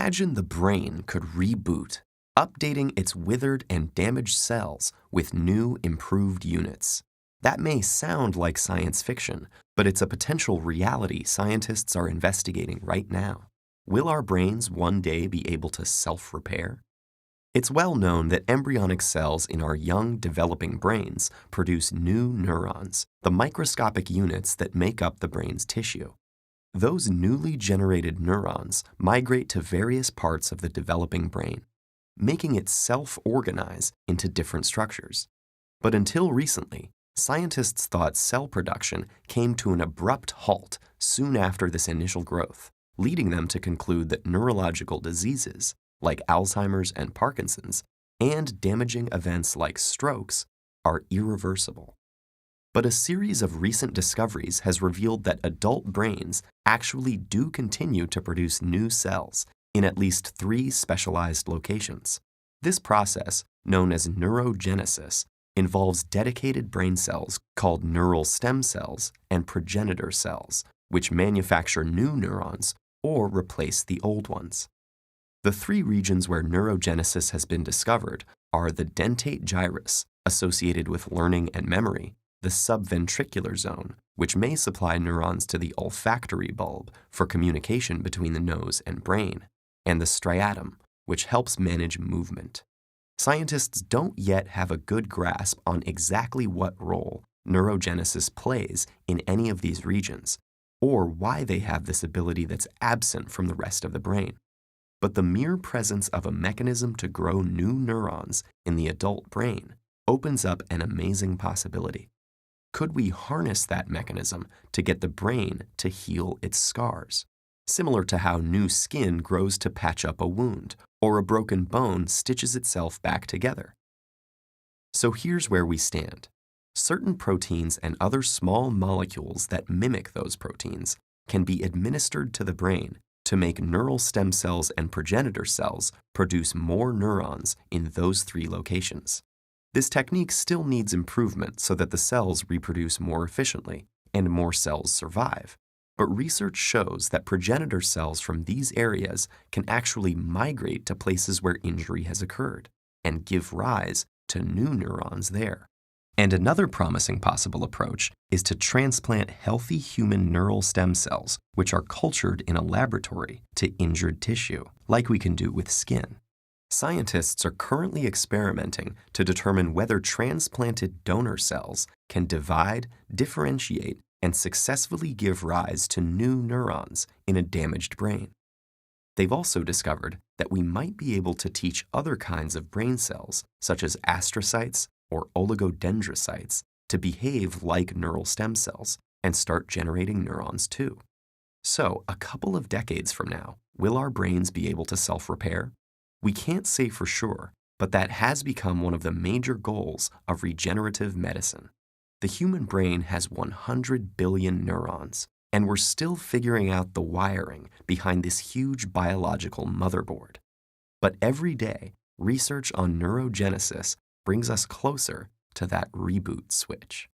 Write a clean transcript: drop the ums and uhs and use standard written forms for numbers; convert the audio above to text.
Imagine the brain could reboot, updating its withered and damaged cells with new, improved units. That may sound like science fiction, but it's a potential reality scientists are investigating right now. Will our brains one day be able to self-repair? It's well known that embryonic cells in our young, developing brains produce new neurons, the microscopic units that make up the brain's tissue. Those newly generated neurons migrate to various parts of the developing brain, making it self-organize into different structures. But until recently, scientists thought cell production came to an abrupt halt soon after this initial growth, leading them to conclude that neurological diseases, like Alzheimer's and Parkinson's, and damaging events like strokes, are irreversible. But a series of recent discoveries has revealed that adult brains actually do continue to produce new cells in at least 3 specialized locations. This process, known as neurogenesis, involves dedicated brain cells called neural stem cells and progenitor cells, which manufacture new neurons or replace the old ones. The 3 regions where neurogenesis has been discovered are the dentate gyrus, associated with learning and memory, the subventricular zone, which may supply neurons to the olfactory bulb for communication between the nose and brain, and the striatum, which helps manage movement. Scientists don't yet have a good grasp on exactly what role neurogenesis plays in any of these regions, or why they have this ability that's absent from the rest of the brain. But the mere presence of a mechanism to grow new neurons in the adult brain opens up an amazing possibility. Could we harness that mechanism to get the brain to heal its scars? Similar to how new skin grows to patch up a wound, or a broken bone stitches itself back together. So here's where we stand. Certain proteins and other small molecules that mimic those proteins can be administered to the brain to make neural stem cells and progenitor cells produce more neurons in those 3 locations. This technique still needs improvement so that the cells reproduce more efficiently and more cells survive. But research shows that progenitor cells from these areas can actually migrate to places where injury has occurred and give rise to new neurons there. And another promising possible approach is to transplant healthy human neural stem cells, which are cultured in a laboratory, to injured tissue, like we can do with skin. Scientists are currently experimenting to determine whether transplanted donor cells can divide, differentiate, and successfully give rise to new neurons in a damaged brain. They've also discovered that we might be able to teach other kinds of brain cells, such as astrocytes or oligodendrocytes, to behave like neural stem cells and start generating neurons too. So, a couple of decades from now, will our brains be able to self-repair? We can't say for sure, but that has become one of the major goals of regenerative medicine. The human brain has 100 billion neurons, and we're still figuring out the wiring behind this huge biological motherboard. But every day, research on neurogenesis brings us closer to that reboot switch.